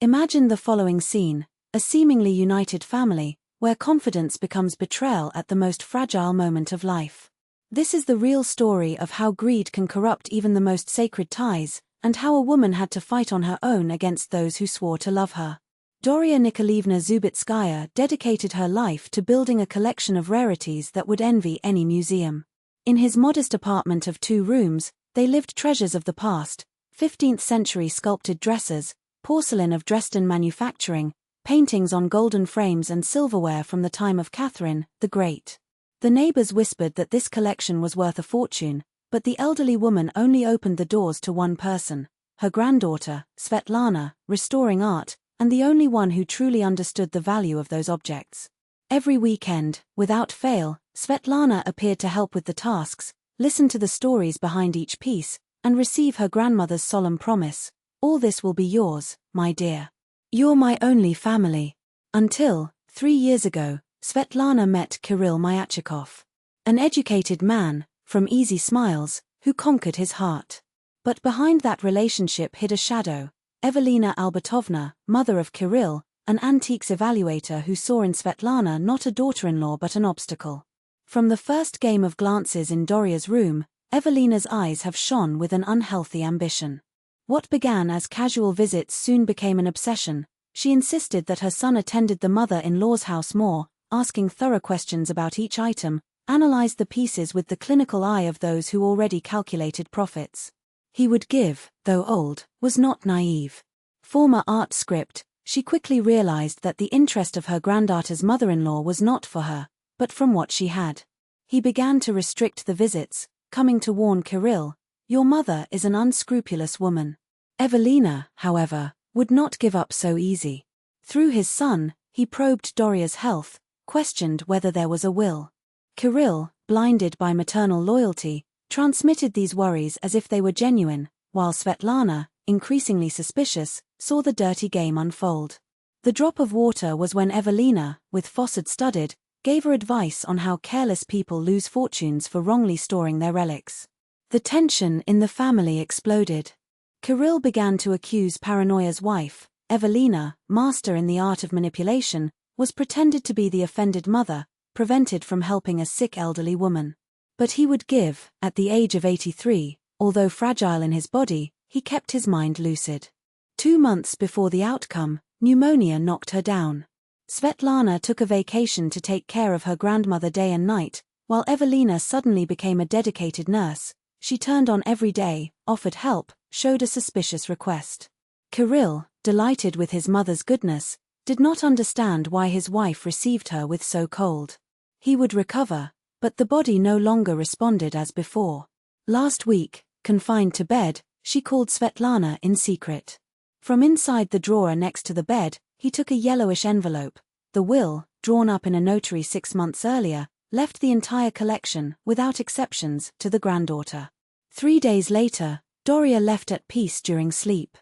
Imagine the following scene: a seemingly united family, where confidence becomes betrayal at the most fragile moment of life. This is the real story of how greed can corrupt even the most sacred ties, and how a woman had to fight on her own against those who swore to love her. Doria Nikolaevna Zubitskaya dedicated her life to building a collection of rarities that would envy any museum. In his modest apartment of 2 rooms, they lived treasures of the past: 15th-century sculpted dresses, porcelain of Dresden manufacturing, paintings on golden frames and silverware from the time of Catherine the Great. The neighbors whispered that this collection was worth a fortune, but the elderly woman only opened the doors to one person, her granddaughter, Svetlana, restoring art, and the only one who truly understood the value of those objects. Every weekend, without fail, Svetlana appeared to help with the tasks, listen to the stories behind each piece, and receive her grandmother's solemn promise: "All this will be yours, my dear. You're my only family." Until, 3 years ago, Svetlana met Kirill Myachikov. An educated man, from easy smiles, who conquered his heart. But behind that relationship hid a shadow: Evelina Albertovna, mother of Kirill, an antiques evaluator who saw in Svetlana not a daughter-in-law but an obstacle. From the first game of glances in Doria's room, Evelina's eyes have shone with an unhealthy ambition. What began as casual visits soon became an obsession. She insisted that her son attended the mother-in-law's house more, asking thorough questions about each item, analyzed the pieces with the clinical eye of those who already calculated profits. He would give, though old, was not naive. Former art script, she quickly realized that the interest of her granddaughter's mother-in-law was not for her, but from what she had. He began to restrict the visits, coming to warn Kirill: "Your mother is an unscrupulous woman." Evelina, however, would not give up so easy. Through his son, he probed Doria's health, questioned whether there was a will. Kirill, blinded by maternal loyalty, transmitted these worries as if they were genuine, while Svetlana, increasingly suspicious, saw the dirty game unfold. The drop of water was when Evelina, with faucet studded, gave her advice on how careless people lose fortunes for wrongly storing their relics. The tension in the family exploded. Kirill began to accuse Paranoya's wife. Evelina, master in the art of manipulation, was pretended to be the offended mother, prevented from helping a sick elderly woman. But he would give. At the age of 83, although fragile in his body, he kept his mind lucid. 2 months before the outcome, pneumonia knocked her down. Svetlana took a vacation to take care of her grandmother day and night, while Evelina suddenly became a dedicated nurse. She turned on every day, offered help, showed a suspicious request. Kirill, delighted with his mother's goodness, did not understand why his wife received her with so cold. He would recover, but the body no longer responded as before. Last week, confined to bed, she called Svetlana in secret. From inside the drawer next to the bed, he took a yellowish envelope. The will, drawn up in a notary 6 months earlier, left the entire collection, without exceptions, to the granddaughter. 3 days later, Doria left at peace during sleep.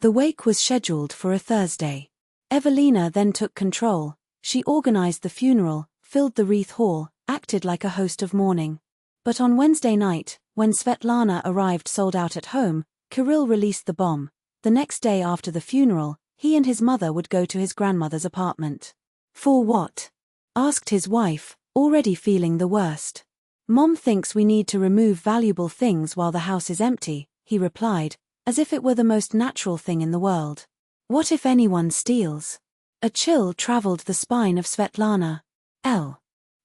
The wake was scheduled for a Thursday. Evelina then took control. She organized the funeral, filled the wreath hall, acted like a host of mourning. But on Wednesday night, when Svetlana arrived sold out at home, Kirill released the bomb. The next day after the funeral, he and his mother would go to his grandmother's apartment. "For what?" asked his wife, already feeling the worst. "Mom thinks we need to remove valuable things while the house is empty," he replied, as if it were the most natural thing in the world. "What if anyone steals?" A chill traveled the spine of Svetlana.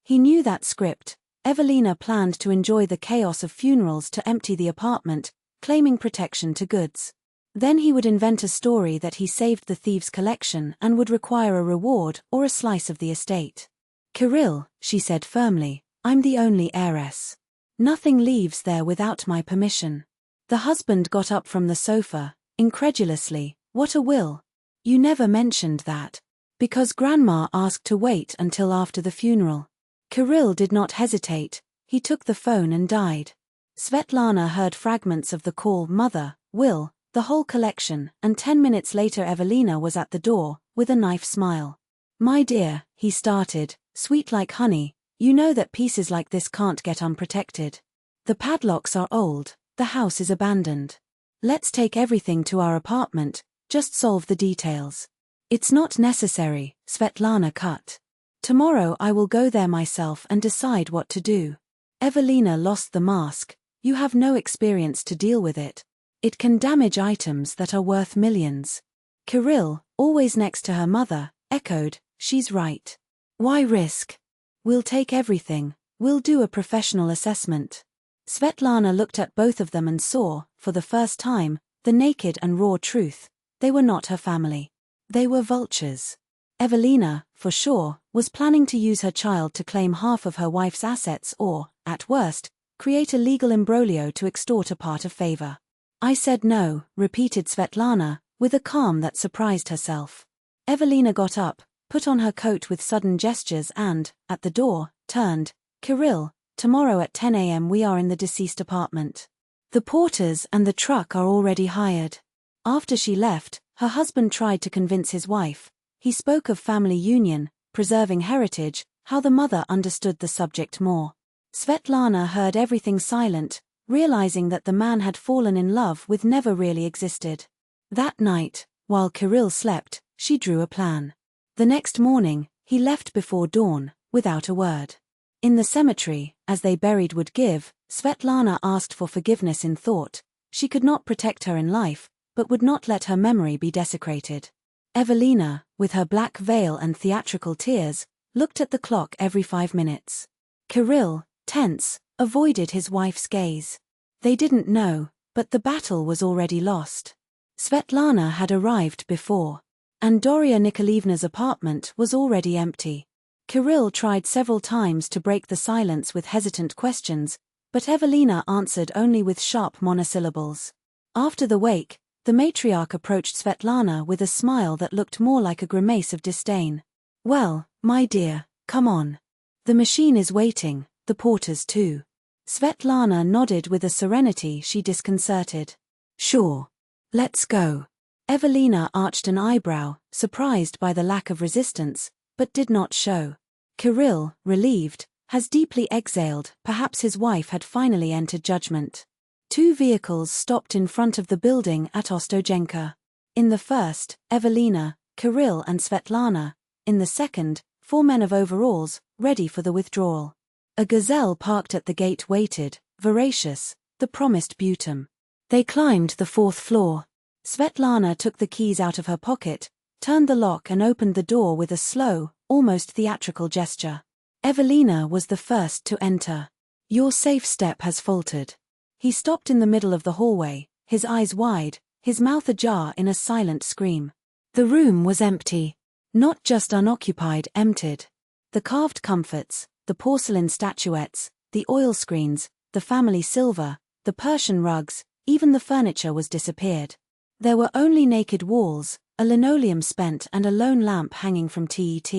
He knew that script. Evelina planned to enjoy the chaos of funerals to empty the apartment, claiming protection to goods. Then he would invent a story that he saved the thieves' collection and would require a reward or a slice of the estate. "Kirill," she said firmly, "I'm the only heiress. Nothing leaves there without my permission." The husband got up from the sofa, incredulously. "What a will? You never mentioned that." "Because Grandma asked to wait until after the funeral." Kirill did not hesitate. He took the phone and died. Svetlana heard fragments of the call: "Mother, will, the whole collection," and 10 minutes later Evelina was at the door, with a knife smile. "My dear," he started, sweet like honey, "you know that pieces like this can't get unprotected. The padlocks are old, the house is abandoned. Let's take everything to our apartment, Just solve the details. It's not necessary, Svetlana cut. Tomorrow I will go there myself and decide what to do. Evelina lost the mask. You have no experience to deal with it. It can damage items that are worth millions. Kirill, always next to her mother, echoed, she's right. Why risk? We'll take everything. We'll do a professional assessment. Svetlana looked at both of them and saw, for the first time, the naked and raw truth. They were not her family. They were vultures. Evelina, for sure, was planning to use her child to claim half of her wife's assets or, at worst, create a legal imbroglio to extort a part of favor. I said no, repeated Svetlana, with a calm that surprised herself. Evelina got up, put on her coat with sudden gestures and, at the door, turned. Kirill, tomorrow at 10 a.m. we are in the deceased apartment. The porters and the truck are already hired. After she left, her husband tried to convince his wife. He spoke of family union, preserving heritage, how the mother understood the subject more. Svetlana heard everything silent, realizing that the man had fallen in love with never really existed. That night, while Kirill slept, she drew a plan. The next morning, he left before dawn, without a word. In the cemetery, as they buried would give, Svetlana asked for forgiveness in thought. She could not protect her in life, but would not let her memory be desecrated. Evelina, with her black veil and theatrical tears, looked at the clock every 5 minutes. Kirill, tense, avoided his wife's gaze. They didn't know, but the battle was already lost. Svetlana had arrived before, and Doria Nikolaevna's apartment was already empty. Kirill tried several times to break the silence with hesitant questions, but Evelina answered only with sharp monosyllables. After the wake, the matriarch approached Svetlana with a smile that looked more like a grimace of disdain. Well, my dear, come on. The machine is waiting, the porters too. Svetlana nodded with a serenity she disconcerted. Sure. Let's go. Evelina arched an eyebrow, surprised by the lack of resistance, but did not show. Kirill, relieved, has deeply exhaled. Perhaps his wife had finally entered judgment. 2 vehicles stopped in front of the building at Ostojenka. In the first, Evelina, Kirill and Svetlana. In the second, 4 men of overalls, ready for the withdrawal. A gazelle parked at the gate waited, voracious, the promised Butum. They climbed the 4th floor. Svetlana took the keys out of her pocket, turned the lock and opened the door with a slow, almost theatrical gesture. Evelina was the first to enter. Your safe step has faltered. He stopped in the middle of the hallway, his eyes wide, his mouth ajar in a silent scream. The room was empty. Not just unoccupied, emptied. The carved comforts, the porcelain statuettes, the oil screens, the family silver, the Persian rugs, even the furniture was disappeared. There were only naked walls, a linoleum spent and a lone lamp hanging from TET.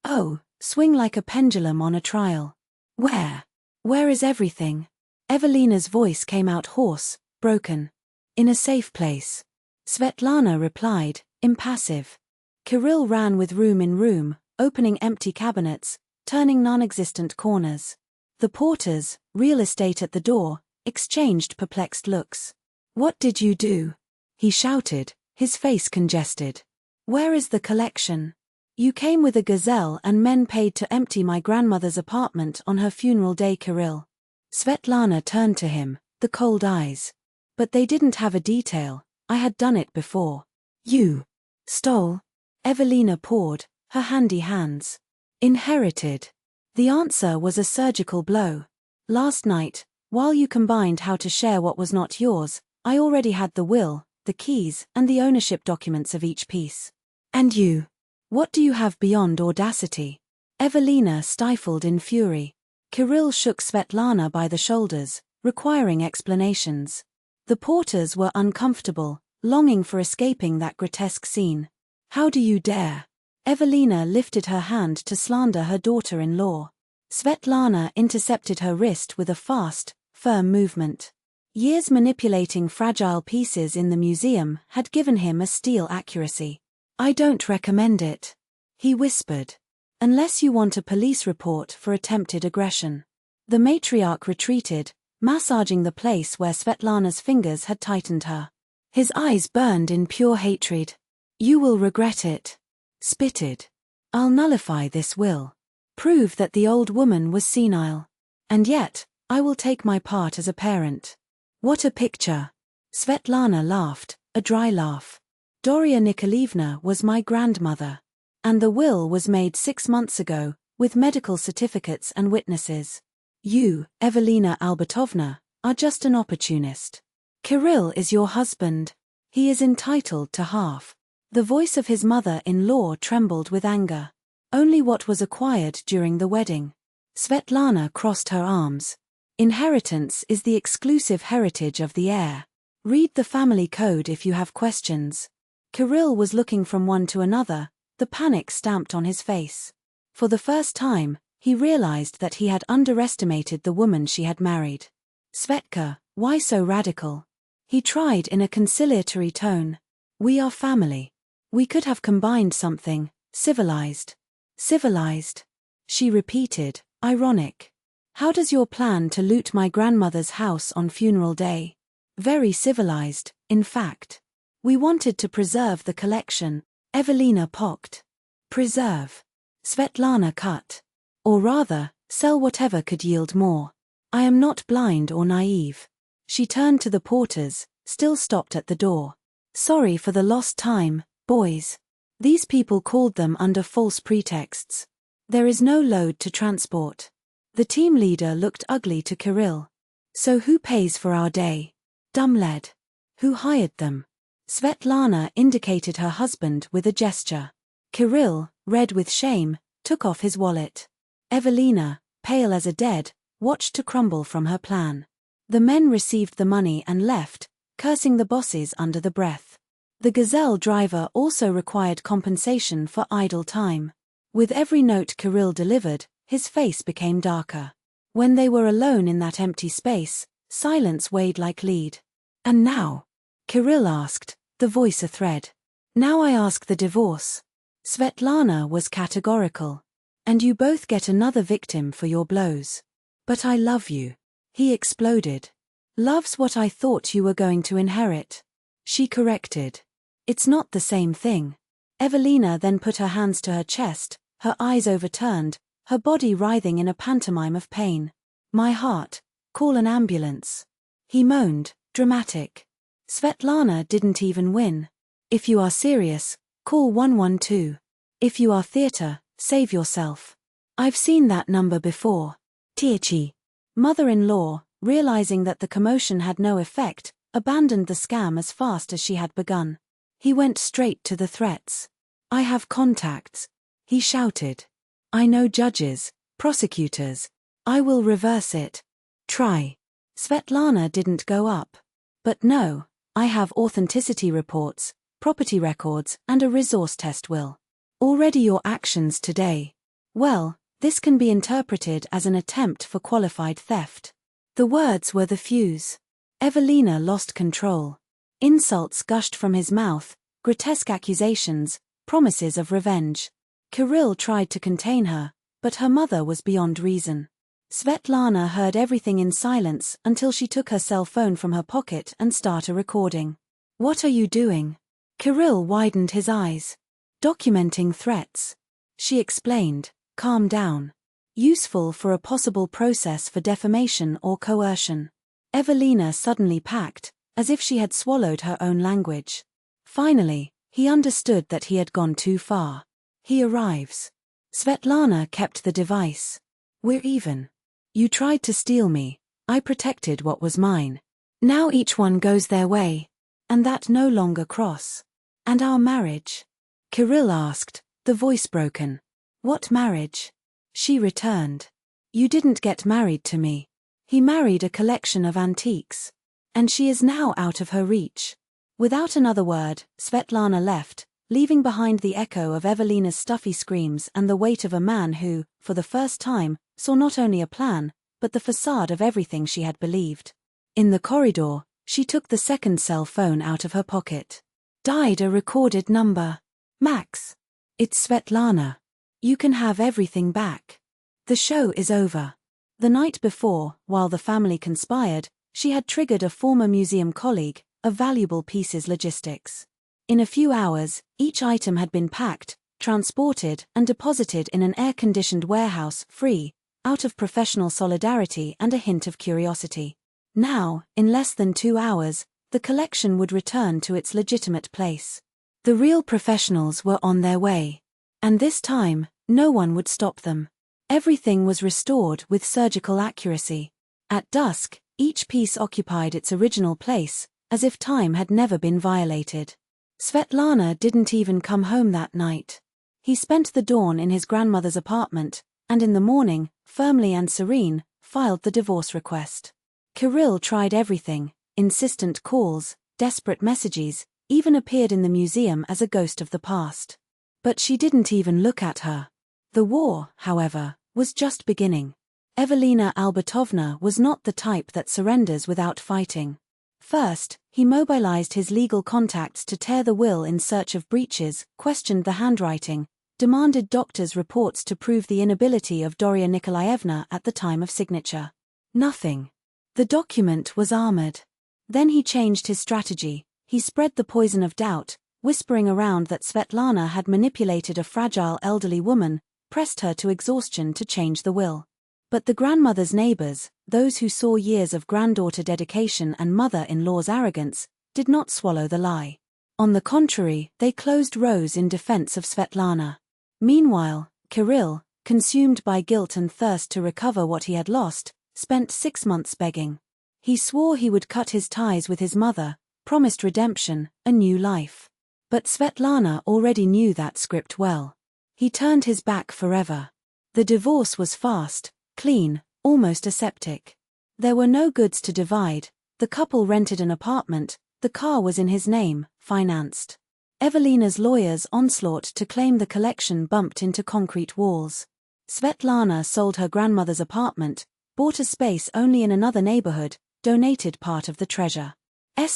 Oh, swing like a pendulum on a trial. Where is everything? Evelina's voice came out hoarse, broken. In a safe place. Svetlana replied, impassive. Kirill ran with room in room, opening empty cabinets, turning non-existent corners. The porters, real estate at the door, exchanged perplexed looks. What did you do? He shouted, his face congested. Where is the collection? You came with a gazelle and men paid to empty my grandmother's apartment on her funeral day, Kirill. Svetlana turned to him, the cold eyes. But they didn't have a detail. I had done it before. You stole? Evelina poured, her handy hands. Inherited. The answer was a surgical blow. Last night, while you combined how to share what was not yours, I already had the will, the keys, and the ownership documents of each piece. And you? What do you have beyond audacity? Evelina stifled in fury. Kirill shook Svetlana by the shoulders, requiring explanations. The porters were uncomfortable, longing for escaping that grotesque scene. How do you dare? Evelina lifted her hand to slander her daughter-in-law. Svetlana intercepted her wrist with a fast, firm movement. Years manipulating fragile pieces in the museum had given him a steel accuracy. I don't recommend it. He whispered. Unless you want a police report for attempted aggression. The matriarch retreated, massaging the place where Svetlana's fingers had tightened her. His eyes burned in pure hatred. You will regret it. Spitted. I'll nullify this will. Prove that the old woman was senile. And yet, I will take my part as a parent. What a picture. Svetlana laughed, a dry laugh. Doria Nikolaevna was my grandmother. And the will was made 6 months ago, with medical certificates and witnesses. You, Evelina Albertovna, are just an opportunist. Kirill is your husband. He is entitled to half. The voice of his mother-in-law trembled with anger. Only what was acquired during the wedding. Svetlana crossed her arms. Inheritance is the exclusive heritage of the heir. Read the family code if you have questions. Kirill was looking from one to another, the panic stamped on his face. For the first time, he realized that he had underestimated the woman she had married. Svetka, why so radical? He tried in a conciliatory tone. We are family. We could have combined something, civilized. Civilized. She repeated, ironic. How does your plan to loot my grandmother's house on funeral day? Very civilized, in fact. We wanted to preserve the collection. Evelina pocked. Preserve. Svetlana cut. Or rather, sell whatever could yield more. I am not blind or naive. She turned to the porters, still stopped at the door. Sorry for the lost time, boys. These people called them under false pretexts. There is no load to transport. The team leader looked ugly to Kirill. So who pays for our day? Dumblead. Who hired them? Svetlana indicated her husband with a gesture. Kirill, red with shame, took off his wallet. Evelina, pale as a dead, watched to crumble from her plan. The men received the money and left, cursing the bosses under the breath. The Gazelle driver also required compensation for idle time. With every note Kirill delivered, his face became darker. When they were alone in that empty space, silence weighed like lead. And now? Kirill asked, the voice a thread. Now I ask the divorce. Svetlana was categorical. And you both get another victim for your blows. But I love you. He exploded. Love's what I thought you were going to inherit. She corrected. It's not the same thing. Evelina then put her hands to her chest, her eyes overturned, her body writhing in a pantomime of pain. My heart, call an ambulance. He moaned, dramatic. Svetlana didn't even win. If you are serious, call 112. If you are theater, save yourself. I've seen that number before. Tirchi. Mother-in-law, realizing that the commotion had no effect, abandoned the scam as fast as she had begun. He went straight to the threats. I have contacts. He shouted. I know judges, prosecutors. I will reverse it. Try. Svetlana didn't go up. But no, I have authenticity reports, property records, and a resource test will. Already your actions today. Well, this can be interpreted as an attempt for qualified theft. The words were the fuse. Evelina lost control. Insults gushed from his mouth, grotesque accusations, promises of revenge. Kirill tried to contain her, but her mother was beyond reason. Svetlana heard everything in silence until she took her cell phone from her pocket and started recording. What are you doing? Kirill widened his eyes. Documenting threats. She explained, calm down. Useful for a possible process for defamation or coercion. Evelina suddenly packed, as if she had swallowed her own language. Finally, he understood that he had gone too far. He arrives. Svetlana kept the device. We're even. You tried to steal me. I protected what was mine. Now each one goes their way. And that no longer cross. And our marriage? Kirill asked, the voice broken. What marriage? She returned. You didn't get married to me. He married a collection of antiques. And she is now out of her reach. Without another word, Svetlana left, leaving behind the echo of Evelina's stuffy screams and the weight of a man who, for the first time, saw not only a plan, but the facade of everything she had believed. In the corridor, she took the second cell phone out of her pocket. Died a recorded number. Max. It's Svetlana. You can have everything back. The show is over. The night before, while the family conspired, she had triggered a former museum colleague, of valuable pieces logistics. In a few hours, each item had been packed, transported, and deposited in an air-conditioned warehouse, free, out of professional solidarity and a hint of curiosity. Now, in less than 2 hours, the collection would return to its legitimate place. The real professionals were on their way. And this time, no one would stop them. Everything was restored with surgical accuracy. At dusk, each piece occupied its original place, as if time had never been violated. Svetlana didn't even come home that night. He spent the dawn in his grandmother's apartment, and in the morning, firmly and serene, filed the divorce request. Kirill tried everything: insistent calls, desperate messages, even appeared in the museum as a ghost of the past. But she didn't even look at her. The war, however, was just beginning. Evelina Albertovna was not the type that surrenders without fighting. First, he mobilized his legal contacts to tear the will in search of breaches, questioned the handwriting, demanded doctors' reports to prove the inability of Doria Nikolaevna at the time of signature. Nothing. The document was armored. Then he changed his strategy. He spread the poison of doubt, whispering around that Svetlana had manipulated a fragile elderly woman, pressed her to exhaustion to change the will. But the grandmother's neighbors, those who saw years of granddaughter dedication and mother-in-law's arrogance, did not swallow the lie. On the contrary, they closed rows in defense of Svetlana. Meanwhile, Kirill, consumed by guilt and thirst to recover what he had lost, spent 6 months begging. He swore he would cut his ties with his mother, promised redemption, a new life. But Svetlana already knew that script well. He turned his back forever. The divorce was fast, clean, almost aseptic. There were no goods to divide, the couple rented an apartment, the car was in his name, financed. Evelina's lawyer's onslaught to claim the collection bumped into concrete walls. Svetlana sold her grandmother's apartment, bought a space only in another neighborhood, donated part of the treasure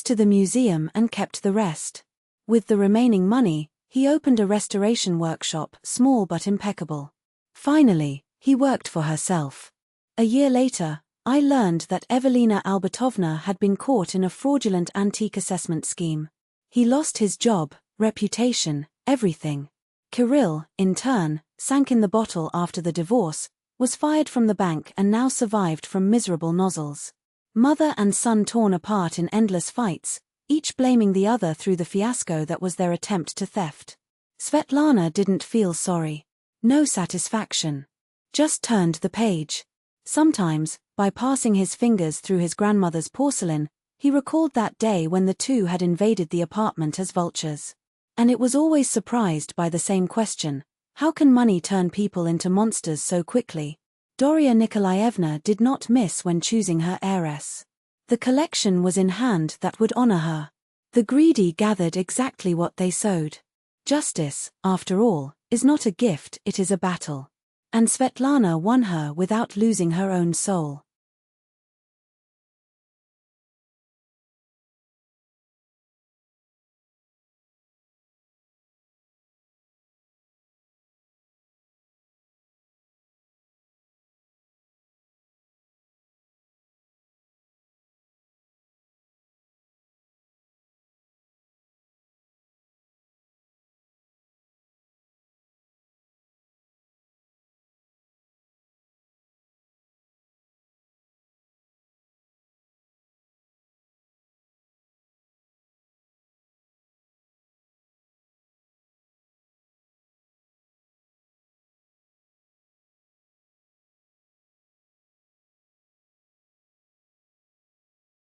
to the museum and kept the rest. With the remaining money, he opened a restoration workshop, small but impeccable. Finally, he worked for herself. A year later, I learned that Evelina Albertovna had been caught in a fraudulent antique assessment scheme. He lost his job, reputation, everything. Kirill, in turn, sank in the bottle after the divorce, was fired from the bank and now survived from miserable nozzles. Mother and son torn apart in endless fights, each blaming the other through the fiasco that was their attempt to theft. Svetlana didn't feel sorry. No satisfaction. Just turned the page. Sometimes, by passing his fingers through his grandmother's porcelain, he recalled that day when the two had invaded the apartment as vultures. And it was always surprised by the same question: how can money turn people into monsters so quickly? Doria Nikolaevna did not miss when choosing her heiress. The collection was in hand that would honor her. The greedy gathered exactly what they sowed. Justice, after all, is not a gift, it is a battle. And Svetlana won her without losing her own soul.